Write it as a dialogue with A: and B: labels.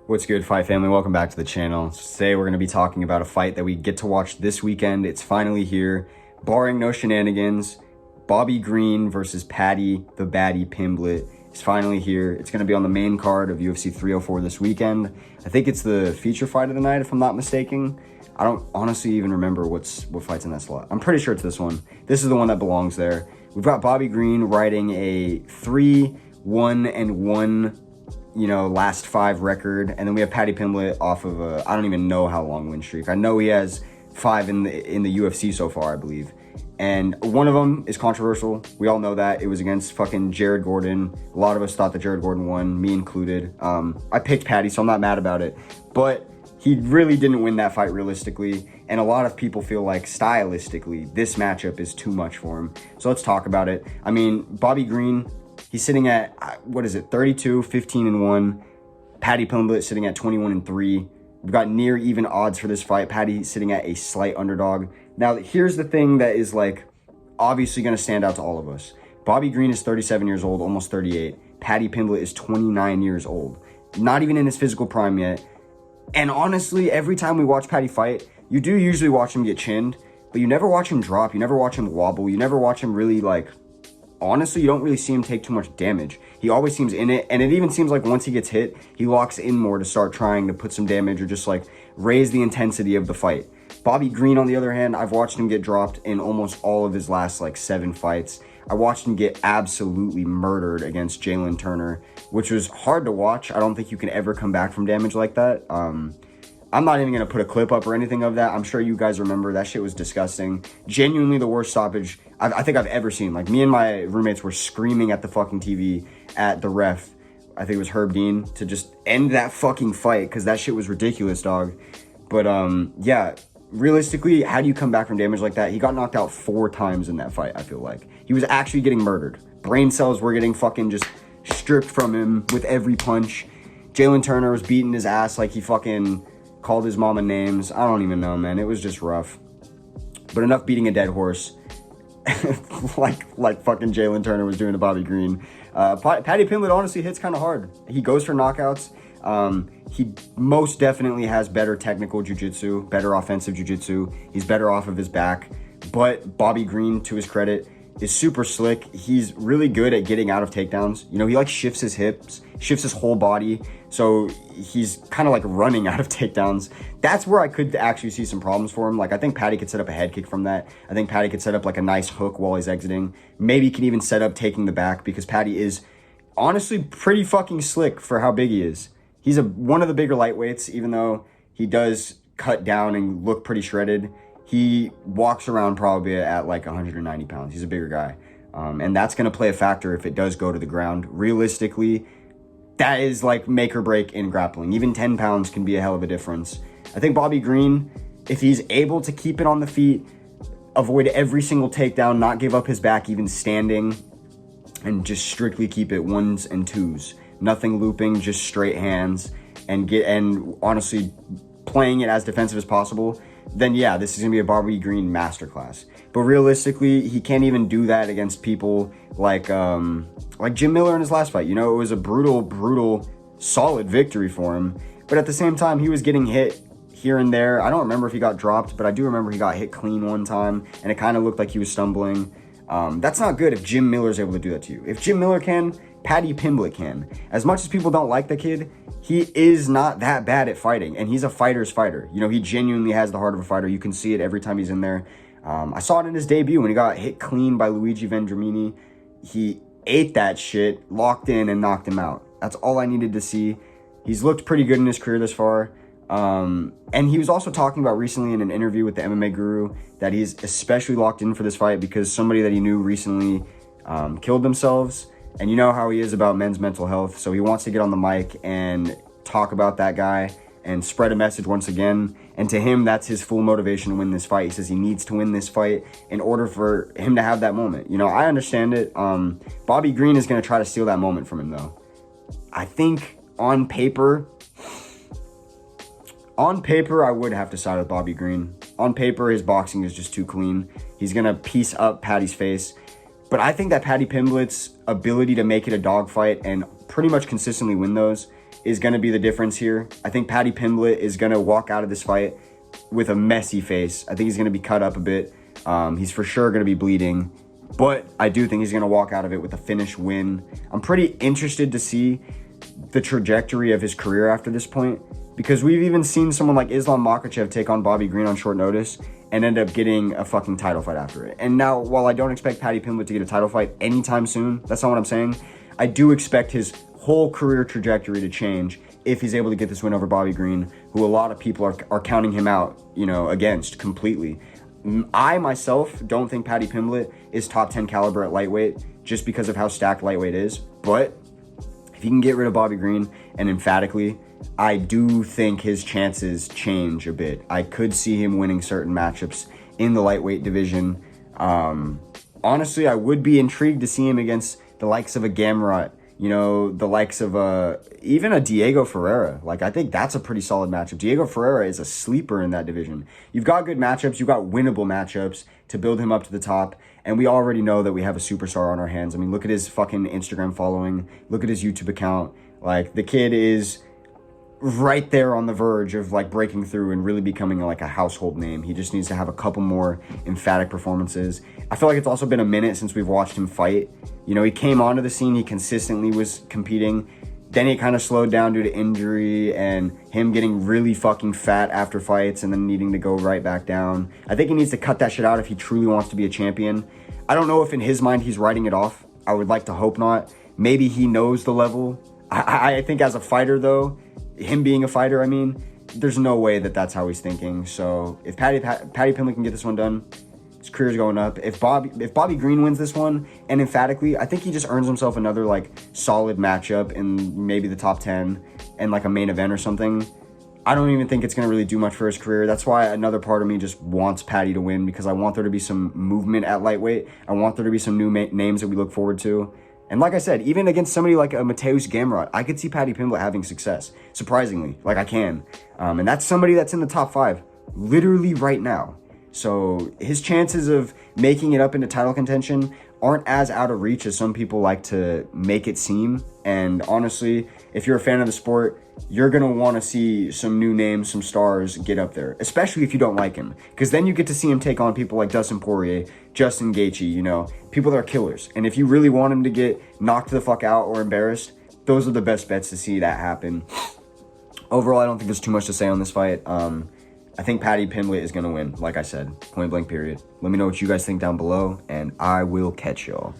A: What's good, Fight family? Welcome back to the channel. Today we're going to be talking about a fight that we get to watch this weekend. It's finally here, barring no shenanigans. Bobby Green versus Paddy the Baddy Pimblett is finally here. It's going to be on the main card of UFC 304 this weekend. I think it's the feature fight of the night, if I'm not mistaken. I don't honestly even remember what fight's in that slot. I'm pretty sure it's this one. This is the one that belongs there. We've got Bobby Green riding a 3-1-1 last 5 record, and then we have Paddy Pimblett off of a I don't even know how long win streak. I know he has 5 in the UFC so far, I believe, and one of them is controversial. We all know that. It was against fucking Jared Gordon. A lot of us thought that Jared Gordon won, me included. I picked Paddy, so I'm not mad about it, but he really didn't win that fight realistically, and a lot of people feel like stylistically this matchup is too much for him. So let's talk about it. I mean, Bobby Green, he's sitting at, 32, 15-1. Paddy Pimblett sitting at 21-3. We've got near even odds for this fight. Paddy sitting at a slight underdog. Now, here's the thing that is, obviously going to stand out to all of us. Bobby Green is 37 years old, almost 38. Paddy Pimblett is 29 years old. Not even in his physical prime yet. And honestly, every time we watch Paddy fight, you do usually watch him get chinned, but you never watch him drop. You never watch him wobble. You never watch him really, honestly, you don't really see him take too much damage. He always seems in it, and it even seems like once he gets hit, he locks in more to start trying to put some damage or just raise the intensity of the fight. Bobby Green, on the other hand, I've watched him get dropped in almost all of his last 7 fights. I watched him get absolutely murdered against Jalen Turner, which was hard to watch. I don't think you can ever come back from damage like that. I'm not even going to put a clip up or anything of that. I'm sure you guys remember. That shit was disgusting. Genuinely the worst stoppage I think I've ever seen. Me and my roommates were screaming at the fucking TV at the ref, I think it was Herb Dean, to just end that fucking fight because that shit was ridiculous, dog. But, yeah, realistically, how do you come back from damage like that? He got knocked out 4 times in that fight, I feel like. He was actually getting murdered. Brain cells were getting fucking just stripped from him with every punch. Jalen Turner was beating his ass like he fucking called his mama names. I don't even know, man. It was just rough. But enough beating a dead horse. like fucking Jalen Turner was doing to Bobby Green. Paddy Pimblett honestly hits kind of hard. He goes for knockouts. He most definitely has better technical jiu-jitsu, better offensive jiu-jitsu. He's better off of his back. But Bobby Green, to his credit, is super slick. He's really good at getting out of takedowns. He shifts his hips, shifts his whole body. So he's kind of running out of takedowns. That's where I could actually see some problems for him. I think Paddy could set up a head kick from that. I think Paddy could set up a nice hook while he's exiting. Maybe he can even set up taking the back because Paddy is honestly pretty fucking slick for how big he is. He's one of the bigger lightweights, even though he does cut down and look pretty shredded. He walks around probably at 190 pounds. He's a bigger guy. And that's going to play a factor if it does go to the ground. Realistically, that is make or break in grappling. Even 10 pounds can be a hell of a difference. I think Bobby Green, if he's able to keep it on the feet, avoid every single takedown, not give up his back even standing, and just strictly keep it 1s and 2s. Nothing looping, just straight hands, and honestly playing it as defensive as possible, then yeah, this is going to be a Bobby Green masterclass. But realistically, he can't even do that against people like Jim Miller in his last fight. It was a brutal, solid victory for him. But at the same time, he was getting hit here and there. I don't remember if he got dropped, but I do remember he got hit clean one time, and it kind of looked like he was stumbling. That's not good if Jim Miller's able to do that to you. If Jim Miller can, Paddy Pimblett can. As much as people don't like the kid, he is not that bad at fighting, and he's a fighter's fighter. He genuinely has the heart of a fighter. You can see it every time he's in there. I saw it in his debut when he got hit clean by Luigi Vendramini. He ate that shit, locked in, and knocked him out. That's all I needed to see. He's looked pretty good in his career thus far. And he was also talking about recently in an interview with the MMA Guru that he's especially locked in for this fight because somebody that he knew recently killed themselves. And you know how he is about men's mental health. So he wants to get on the mic and talk about that guy and spread a message once again. And to him, that's his full motivation to win this fight. He says he needs to win this fight in order for him to have that moment. I understand it. Bobby Green is going to try to steal that moment from him, though. I think on paper, I would have to side with Bobby Green. On paper, his boxing is just too clean. He's going to piece up Paddy's face. But I think that Paddy Pimblett's ability to make it a dogfight and pretty much consistently win those is going to be the difference here. I think Paddy Pimblett is going to walk out of this fight with a messy face. I think he's going to be cut up a bit. He's for sure going to be bleeding. But I do think he's going to walk out of it with a finish win. I'm pretty interested to see the trajectory of his career after this point, because we've even seen someone like Islam Makhachev take on Bobby Green on short notice and end up getting a fucking title fight after it. And now, while I don't expect Paddy Pimblett to get a title fight anytime soon, that's not what I'm saying, I do expect his whole career trajectory to change if he's able to get this win over Bobby Green, who a lot of people are counting him out, against completely. I myself don't think Paddy Pimblett is top 10 caliber at lightweight just because of how stacked lightweight is. But if he can get rid of Bobby Green, and emphatically, I do think his chances change a bit. I could see him winning certain matchups in the lightweight division. Honestly, I would be intrigued to see him against the likes of a Gamrot, the likes of even a Diego Ferreira. Like, I think that's a pretty solid matchup. Diego Ferreira is a sleeper in that division. You've got good matchups. You've got winnable matchups to build him up to the top. And we already know that we have a superstar on our hands. I mean, look at his fucking Instagram following. Look at his YouTube account. Like, the kid is right there on the verge of like breaking through and really becoming like a household name. He just needs to have a couple more emphatic performances. I feel like it's also been a minute since we've watched him fight. He came onto the scene, he consistently was competing. Then he kind of slowed down due to injury and him getting really fucking fat after fights and then needing to go right back down. I think he needs to cut that shit out if he truly wants to be a champion. I don't know if in his mind he's writing it off. I would like to hope not. Maybe he knows the level. I think as a fighter though, him being a fighter, there's no way that that's how he's thinking. So if Paddy Pimblett can get this one done, his career's going up. If Bobby Green wins this one, and emphatically, I think he just earns himself another like solid matchup in maybe the top 10 and like a main event or something. I don't even think it's going to really do much for his career. That's why another part of me just wants Paddy to win, because I want there to be some movement at lightweight. I want there to be some new names that we look forward to. And like I said, even against somebody like a Mateusz Gamrot, I could see Paddy Pimblett having success, surprisingly. Like, I can. And that's somebody that's in the top 5, literally right now. So his chances of making it up into title contention aren't as out of reach as some people like to make it seem. And honestly, if you're a fan of the sport, you're going to want to see some new names, some stars get up there, especially if you don't like him. Because then you get to see him take on people like Dustin Poirier, Justin Gaethje, people that are killers. And if you really want him to get knocked the fuck out or embarrassed, those are the best bets to see that happen. Overall, I don't think there's too much to say on this fight. I think Paddy Pimblett is going to win, like I said, point blank period. Let me know what you guys think down below, and I will catch y'all.